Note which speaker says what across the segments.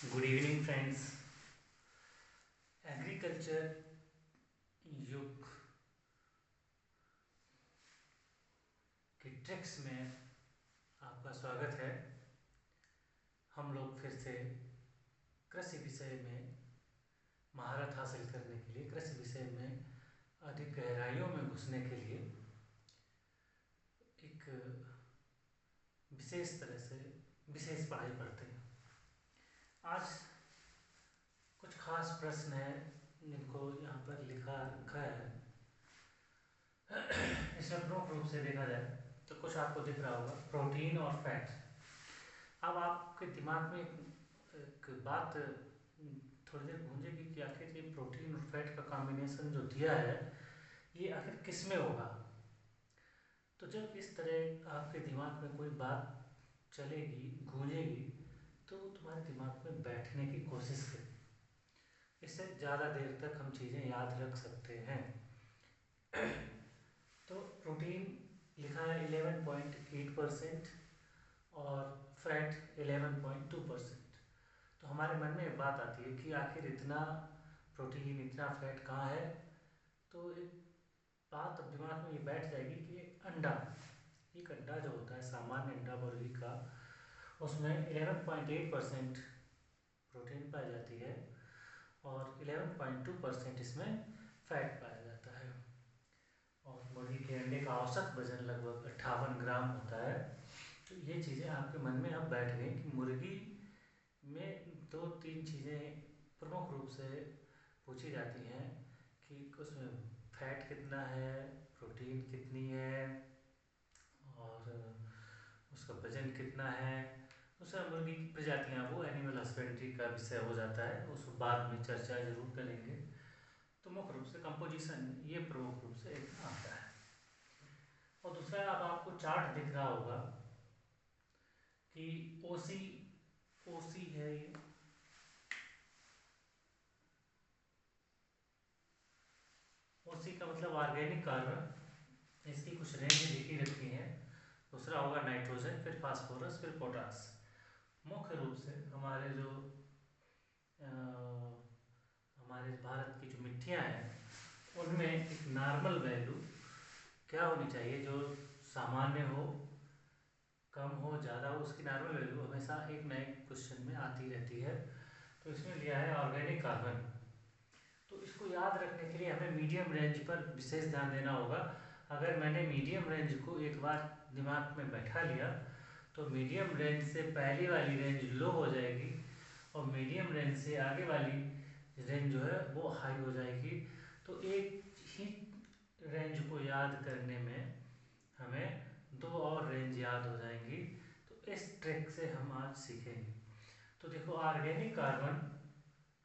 Speaker 1: Good evening friends. Agriculture युग की tricks में आपका स्वागत है। हम लोग फिर से कृषि विषय में महारत हासिल करने के लिए, कृषि विषय में अधिक गहराइयों में घुसने के लिए एक विशेष तरह से विशेष पढ़ाई पढ़ते हैं। आज कुछ खास प्रश्न हैं जिनको यहाँ पर लिखा रखा है। इसमें प्रमुख रूप से देखा जाए तो कुछ आपको दिख रहा होगा, प्रोटीन और फैट। अब आपके दिमाग में एक बात थोड़ी देर गूंजेगी कि आखिर ये प्रोटीन और फैट का कॉम्बिनेशन जो दिया है ये आखिर किस में होगा। तो जब इस तरह आपके दिमाग में कोई बात चलेगी, गूंजेगी, तो तुम्हारे दिमाग में बैठने की कोशिश करें। इससे ज़्यादा देर तक हम चीज़ें याद रख सकते हैं। तो प्रोटीन लिखा है 11.8% और फैट 11.2%। तो हमारे मन में एक बात आती है कि आखिर इतना प्रोटीन इतना फैट कहाँ है। तो एक बात अब दिमाग में ये बैठ जाएगी कि एक अंडा जो होता है, सामान्य अंडा मुर्गी का, उसमें 11.8% प्रोटीन पाई जाती है और 11.2% इसमें फैट पाया जाता है। और मुर्गी के अंडे का औसत वजन लगभग 58 ग्राम होता है। तो ये चीज़ें आपके मन में अब बैठ गई कि मुर्गी में 2-3 चीज़ें प्रमुख रूप से पूछी जाती हैं कि उसमें फैट कितना है, प्रोटीन कितनी है और उसका वजन कितना है। उसका मुर्गी की प्रजातियाँ, वो एनिमल हस्बेंड्री का विषय हो जाता है, उसको बाद में चर्चा जरूर करेंगे। तो मुख्य रूप से कंपोजिशन ये प्रमुख रूप से एक आता है। और दूसरा, अब आपको चार्ट दिख रहा होगा कि ओसी है ये, ओसी का मतलब ऑर्गेनिक कार्बन। इसकी कुछ रेंज लिखी रखी है। दूसरा होगा नाइट्रोजन, फिर फास्फोरस, फिर पोटास। मुख्य रूप से हमारे जो हमारे भारत की जो मिट्टियाँ हैं उनमें एक नॉर्मल वैल्यू क्या होनी चाहिए, जो सामान्य हो, कम हो, ज़्यादा हो, उसकी नॉर्मल वैल्यू हमेशा एक नए क्वेश्चन में आती रहती है। तो इसमें लिया है ऑर्गेनिक कार्बन। तो इसको याद रखने के लिए हमें मीडियम रेंज पर विशेष ध्यान देना होगा। अगर मैंने मीडियम रेंज को एक बार दिमाग में बैठा लिया तो मीडियम रेंज से पहली वाली रेंज लो हो जाएगी और मीडियम रेंज से आगे वाली रेंज जो है वो हाई हो जाएगी। तो एक ही रेंज को याद करने में हमें 2 और रेंज याद हो जाएंगी। तो इस ट्रिक से हम आज सीखेंगे। तो देखो, ऑर्गेनिक कार्बन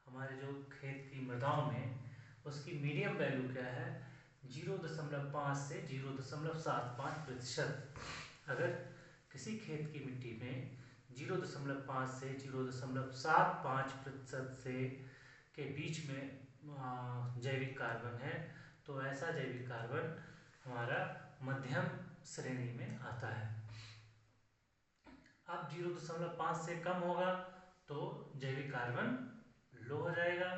Speaker 1: हमारे जो खेत की मृदाओं में उसकी मीडियम वैल्यू क्या है, 0.5 से 0.75%। अगर किसी खेत की मिट्टी में 0.5 से 0.75% से के बीच में जैविक कार्बन है तो ऐसा जैविक कार्बन हमारा मध्यम श्रेणी में आता है। अब 0.5 से कम होगा तो जैविक कार्बन लो हो जाएगा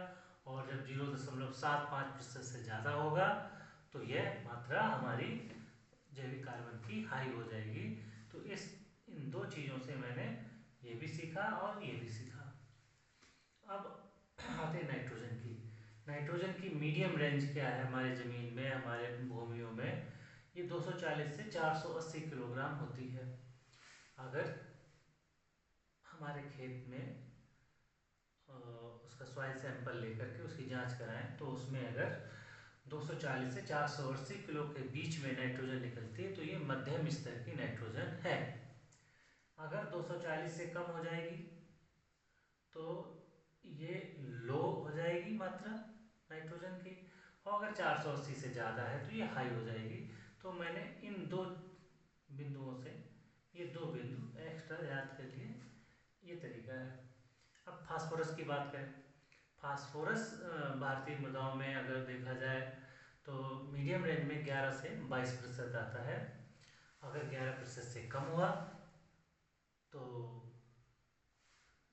Speaker 1: और जब 0.75% से ज़्यादा होगा तो यह मात्रा हमारी जैविक कार्बन की हाई हो जाएगी। तो इन 2 चीज़ों से मैंने ये भी सीखा और ये भी सीखा। अब आते हैं नाइट्रोजन की मीडियम रेंज क्या है हमारे ज़मीन में, हमारे भूमियों में, ये 240 से 480 किलोग्राम होती है। अगर हमारे खेत में उसका सॉइल सैंपल लेकर के उसकी जांच कराएं तो उसमें अगर 240 से 480 किलो के बीच में नाइट्रोजन निकलती है तो ये मध्यम स्तर की नाइट्रोजन है। अगर 240 से कम हो जाएगी तो ये लो हो जाएगी मात्रा नाइट्रोजन की, और अगर 480 से ज़्यादा है तो ये हाई हो जाएगी। तो मैंने इन 2 बिंदुओं से ये 2 बिंदु एक्स्ट्रा याद कर लिए, ये तरीका है। अब फास्फोरस की बात करें। फास्फोरस भारतीय मृदाओं में अगर देखा जाए तो मीडियम रेंज में 11 से 22% आता है। अगर 11% से कम हुआ तो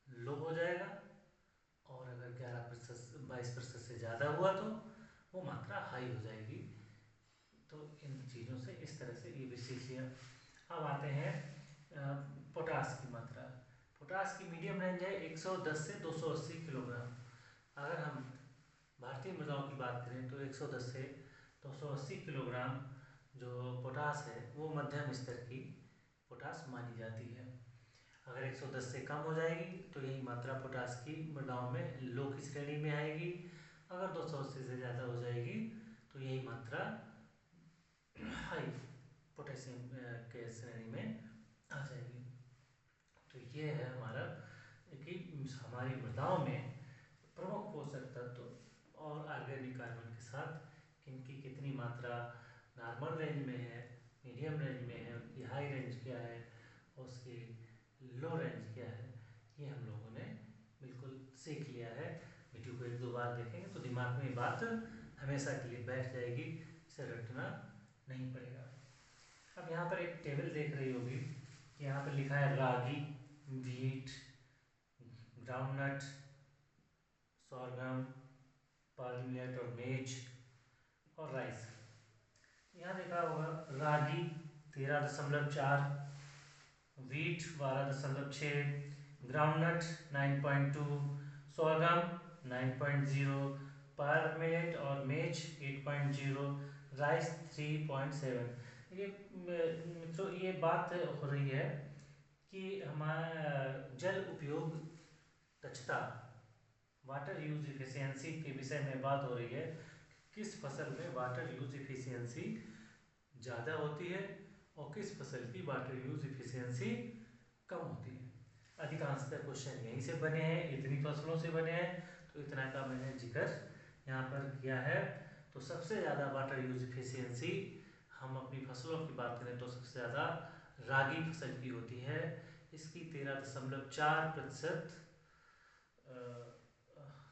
Speaker 1: लो हो जाएगा और अगर 11% 22% से ज़्यादा हुआ तो वो मात्रा हाई हो जाएगी। तो इन चीज़ों से इस तरह से ये भी सीख लिया। अब आते हैं पोटास की मात्रा। पोटास की मीडियम रेंज है 110 से 280 किलोग्राम। अगर हम भारतीय मृदाओं की बात करें तो 110 से 280 किलोग्राम जो पोटास है वो मध्यम स्तर की पोटास मानी जाती है। अगर 110 से कम हो जाएगी तो यही मात्रा पोटास की मृदाओं में लो की श्रेणी में आएगी। अगर 280 से ज़्यादा हो जाएगी तो यही मात्रा हाई पोटेशियम के श्रेणी में आ जाएगी। तो ये है हमारा कि हमारी मृदाओं में प्रमुख पोषक तत्व और ऑर्गेनिक कार्बन के साथ किनकी कितनी मात्रा नॉर्मल रेंज में है, मीडियम रेंज में है, उनकी हाई रेंज क्या है और उसकी लो रेंज क्या है, ये हम लोगों ने बिल्कुल सीख लिया है। वीडियो को 1-2 बार देखेंगे तो दिमाग में ये बात हमेशा के लिए बैठ जाएगी, इसे रटना नहीं पड़ेगा। अब यहाँ पर एक टेबल देख रही होगी, यहाँ पर लिखा है ragi, wheat, groundnut, sorghum, barley millet और मेज और राइस। यहाँ देखा होगा ragi 13.4, wheat 12.6, groundnut 9.2, sorghum 9.0, barley millet और मेज 8.0, राइस 3.7। ये मित्रों ये बात हो रही है कि हमारा जल उपयोग दक्षता, वाटर यूज इफिशियंसी के विषय में बात हो रही है। किस फसल में वाटर यूज इफिशियंसी ज़्यादा होती है और किस फसल की वाटर यूज इफिशियंसी कम होती है। अधिकांशतः क्वेश्चन यहीं से बने हैं, इतनी फसलों से बने हैं, तो इतना का मैंने जिक्र यहाँ पर किया है। तो सबसे ज़्यादा वाटर यूज इफिशियंसी हम अपनी फसलों की बात करें तो सबसे ज़्यादा रागी फसल की होती है। इसकी 13.4%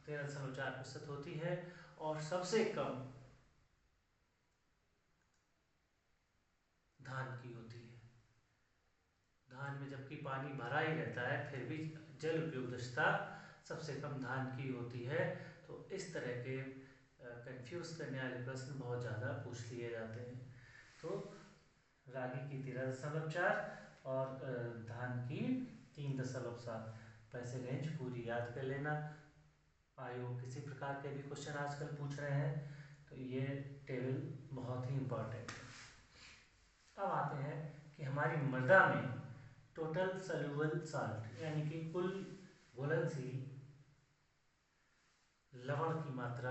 Speaker 1: 13.4% होती है और सबसे कम धान की होती है। धान में जबकि पानी भरा ही रहता है फिर भी जल उपयोग दक्षता सबसे कम धान की होती है। तो इस तरह के कंफ्यूज करने वाले प्रश्न बहुत ज़्यादा पूछ लिए जाते हैं। तो रागी की 13.4 और धान की 3.7। पैसे रेंज पूरी याद कर लेना। आयु किसी प्रकार के भी क्वेश्चन आजकल पूछ रहे हैं तो ये टेबल बहुत ही इम्पोर्टेंट है। अब आते हैं कि हमारी मृदा में टोटल सॉल्युबल साल्ट यानी कि कुल घुलनशील लवण की मात्रा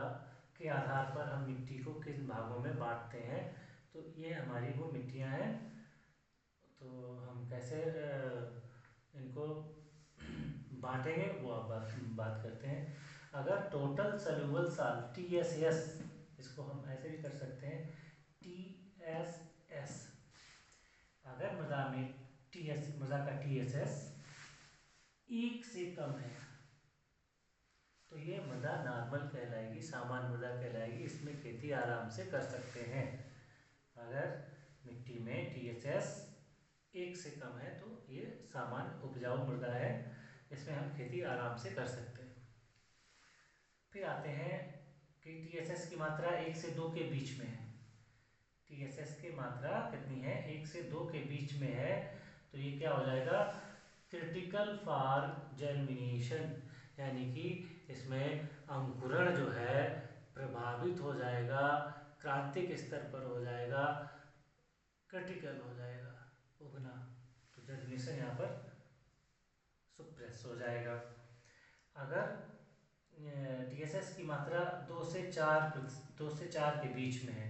Speaker 1: के आधार पर हम मिट्टी को किन भागों में बांटते हैं। तो ये हमारी वो मिट्टियाँ हैं। तो हम कैसे इनको बांटेंगे वो अब बात करते हैं। अगर टोटल सॉल्युबल साल्ट TSS, इसको हम ऐसे भी कर सकते हैं TSS, अगर मृदा में मृदा का TSS 1 से कम है तो ये मृदा नॉर्मल कहलाएगी, सामान्य मृदा कहलाएगी। इसमें खेती आराम से कर सकते हैं। अगर मिट्टी में TSS 1 से कम है तो ये सामान्य उपजाऊ मृदा है, इसमें हम खेती आराम से कर सकते हैं। फिर आते हैं कि TSS की मात्रा 1 से 2 के बीच में है। TSS की मात्रा कितनी है? 1 से 2 के बीच में है। तो ये क्या हो जाएगा? क्रिटिकल फॉर जर्मिनेशन, यानी कि इसमें अंकुरण जो है प्रभावित हो जाएगा, क्रांतिक स्तर पर हो जाएगा, क्रिटिकल हो जाएगा उगना। तो जर्मिनेशन यहाँ पर सुप्रेस हो जाएगा। अगर TSS की मात्रा 2 से 4 के बीच में है,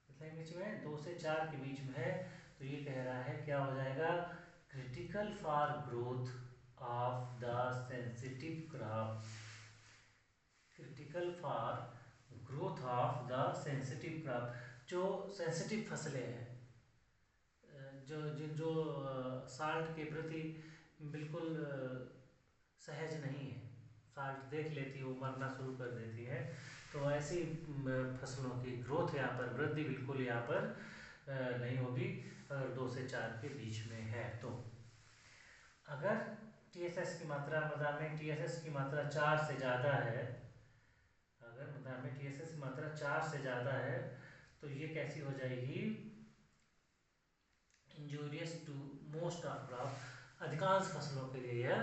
Speaker 1: कितने बीच में है? 2 से 4 के बीच में है। तो ये कह रहा है क्या हो जाएगा? Critical for growth of the sensitive crop. Critical for growth of the sensitive crop, जो सेंसिटिव फसलें हैं, जो जो साल्ट के प्रति बिल्कुल सहज नहीं है, साल्ट देख लेती है वो मरना शुरू कर देती है, तो ऐसी फसलों की ग्रोथ यहाँ पर, वृद्धि बिल्कुल यहाँ पर नहीं होगी अगर 2 से 4 के बीच में है। तो अगर टीएसएस की मात्रा मैदान में टीएसएस की मात्रा 4 से ज़्यादा है, अगर मैदान में टीएसएस की मात्रा 4 से ज़्यादा है तो ये कैसी हो जाएगी, injurious to most of crop, अधिकांश फसलों के लिए यह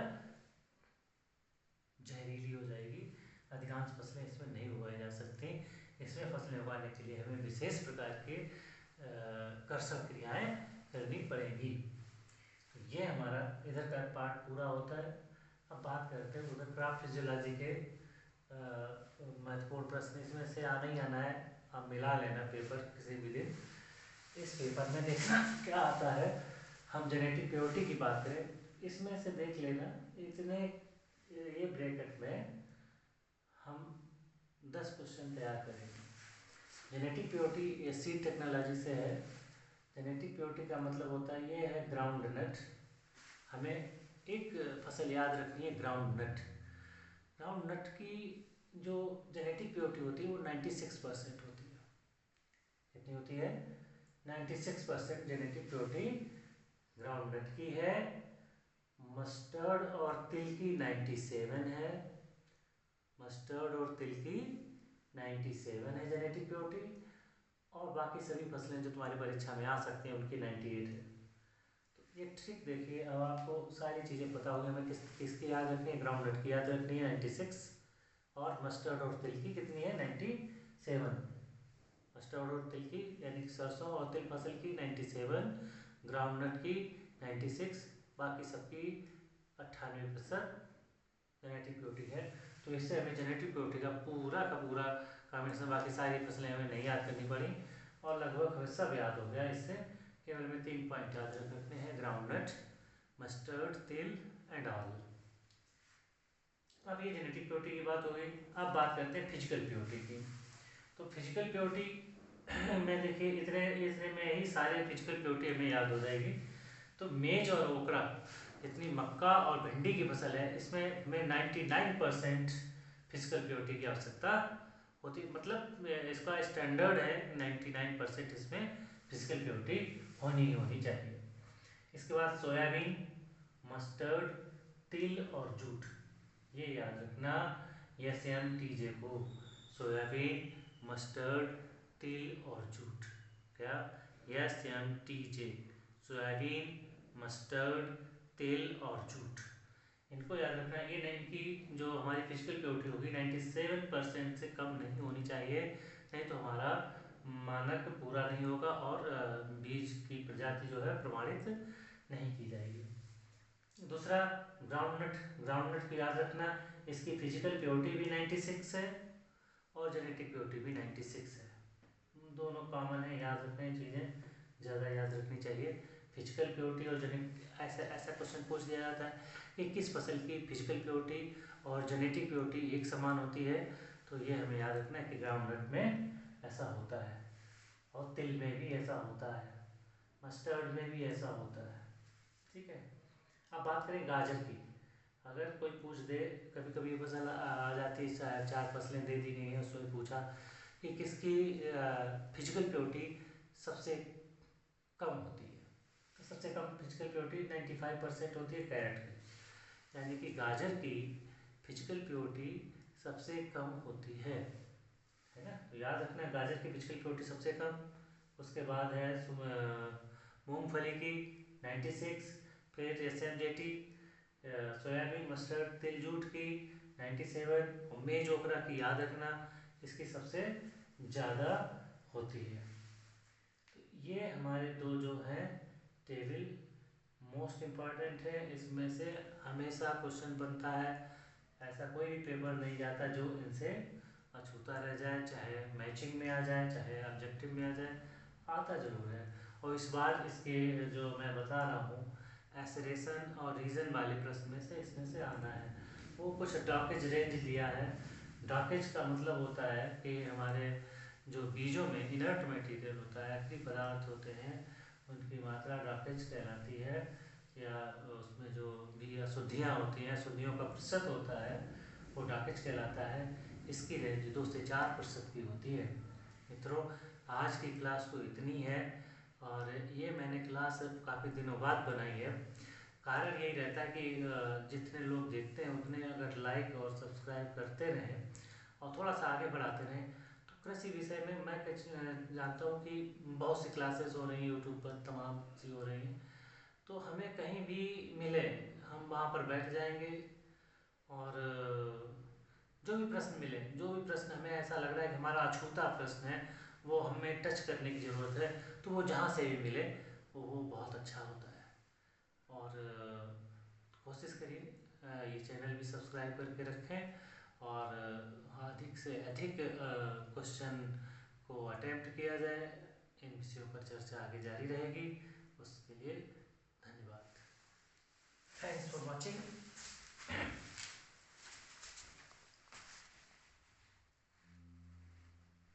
Speaker 1: जहरीली हो जाएगी। अधिकांश फसलें इसमें नहीं उगाई जा सकती। इसमें फसलें उगाने के लिए हमें विशेष प्रकार के कर्षक क्रियाएं करनी पड़ेंगी। तो ये हमारा इधर का पार्ट पूरा होता है। अब बात करते हैं उधर क्रॉप फिजियोलॉजी के महत्वपूर्ण प्रश्न, इसमें से आना ही आना है, आप मिला लेना पेपर किसी भी दिन। इस पेपर में देखना क्या आता है। हम जेनेटिक प्योरिटी की बात करें, इसमें से देख लेना, इतने ये ब्रैकेट में हम 10 क्वेश्चन तैयार करेंगे। जेनेटिक प्योरिटी ये सीड टेक्नोलॉजी से है। जेनेटिक प्योरिटी का मतलब होता है, ये है ग्राउंड नट। हमें एक फसल याद रखनी है, ग्राउंड नट। ग्राउंड नट की जो जेनेटिक प्योरिटी होती है वो 96% होती है। कितनी होती है? 96% जेनेटिक प्योरिटी ग्राउंड नट की है। मस्टर्ड और तिल की 97 है। मस्टर्ड और तिल की 97 है जेनेटिक प्योरिटी, और बाकी सभी फसलें जो तुम्हारी परीक्षा में आ सकती हैं उनकी 98 है। तो ये ट्रिक देखिए, अब आपको सारी चीज़ें पता होगी। हमें किसकी याद रखनी है? ग्राउंड नट की याद रखनी है 96, और मस्टर्ड और तिल की कितनी है? 97। मस्टर्ड और तिल की यानी सरसों और तिल फसल की 97, ग्राउंड नट की 96, बाकी सबकी 98% जेनेटिक प्योरिटी है। तो इससे हमें जेनेटिक प्योरिटी का पूरा कॉम्बिनेशन, बाकी सारी फसलें हमें नहीं याद करनी पड़ी और लगभग हमें सब याद हो गया। इससे केवल हमें 3 पॉइंट याद रखने हैं, ग्राउंड नट, मस्टर्ड, तिल एंड ऑल। अब ये जेनेटिक प्योरिटी की बात हो गई। अब बात करते हैं फिजिकल प्योरिटी की। तो फिजिकल प्योरिटी में देखिए, इतने में ही सारे फिजिकल प्योरिटी हमें याद हो जाएगी। तो मेज और ओकरा, जितनी मक्का और भिंडी की फसल है, इसमें हमें 99% फिजिकल प्योरिटी की आवश्यकता होती है। मतलब इसका स्टैंडर्ड है 99% इसमें फिजिकल प्योरिटी होनी ही होनी चाहिए। इसके बाद सोयाबीन, मस्टर्ड, तिल और जूट, ये याद रखना SMTJ को। सोयाबीन, मस्टर्ड, तिल और जूट, क्या? SMTJ, सोयाबीन, मस्टर्ड, तिल और जूट, इनको याद रखना। ये इनकी जो हमारी फिजिकल प्योरिटी होगी 97% से कम नहीं होनी चाहिए, नहीं तो हमारा मानक पूरा नहीं होगा और बीज की प्रजाति जो है प्रमाणित नहीं की जाएगी। दूसरा ग्राउंड नट को याद रखना, इसकी फिजिकल प्योरिटी भी 96 है और जेनेटिक प्योरिटी भी 96 है, दोनों कॉमन है, याद रखना चीज़ें ज़्यादा याद रखनी चाहिए। फिजिकल प्योरिटी और जेनेटिक, ऐसा क्वेश्चन पूछ दिया जाता है कि किस फसल की फिजिकल प्योरिटी और जेनेटिक प्योरिटी एक समान होती है, तो ये हमें याद रखना है कि ग्राउंड नट में ऐसा होता है और तिल में भी ऐसा होता है, मस्टर्ड में भी ऐसा होता है। ठीक है। अब बात करें गाजर की। अगर कोई पूछ दे, कभी कभी ये फसल आ जाती है, 4 फसलें दे दी गई हैं, उसमें पूछा कि किसकी फिजिकल प्योरिटी सबसे कम होती है, तो सबसे कम फिजिकल प्योरिटी 95% होती है कैरेट की, यानी कि गाजर की फिजिकल प्योरिटी सबसे कम होती है ना। तो याद रखना गाजर की फिजिकल प्योरिटी सबसे कम। उसके बाद है मूंगफली की 96, फिर SMJT, सोयाबीन, मस्टर्ड, तिल, जूट की 97, और मेज ओकरा की याद रखना इसकी सबसे ज़्यादा होती है। तो ये हमारे दो जो हैं टेबल मोस्ट इम्पॉर्टेंट है, इसमें से हमेशा क्वेश्चन बनता है, ऐसा कोई भी पेपर नहीं जाता जो इनसे अछूता रह जाए, चाहे मैचिंग में आ जाए चाहे ऑब्जेक्टिव में आ जाए, आता जरूर है। और इस बार इसके जो मैं बता रहा हूँ एसरेशन और रीजन वाले प्रश्न में से इसमें से आना है। वो कुछ डॉकेज रेंज दिया है। डॉकेज का मतलब होता है कि हमारे जो बीजों में इनर्ट मटेरियल होता है, अक्रिय पदार्थ होते हैं, उनकी मात्रा डॉकेज कहलाती है, या उसमें जो भी अशुद्धियाँ होती हैं, अशुद्धियों का प्रतिशत होता है, वो डॉकेज कहलाता है। इसकी रेंज 2 से 4% की होती है। मित्रों, आज की क्लास तो इतनी है, और ये मैंने क्लास काफ़ी दिनों बाद बनाई है। कारण यही रहता है कि जितने लोग देखते हैं उतने अगर लाइक और सब्सक्राइब करते रहें और थोड़ा सा आगे बढ़ाते रहें तो कृषि विषय में मैं जानता हूँ कि बहुत सी क्लासेस हो रही हैं यूट्यूब पर, तमाम सी हो रही हैं। तो हमें कहीं भी मिले हम वहाँ पर बैठ जाएंगे और जो भी प्रश्न मिले, जो भी प्रश्न हमें ऐसा लग रहा है कि हमारा अछूता प्रश्न है, वो हमें टच करने की ज़रूरत है, तो वो जहाँ से भी मिले वो बहुत अच्छा होता है। और कोशिश करिए ये चैनल भी सब्सक्राइब करके रखें और अधिक से अधिक क्वेश्चन को अटेम्प्ट किया जाए। इन विषयों पर चर्चा आगे जारी रहेगी। उसके लिए धन्यवाद।
Speaker 2: Thanks for watching.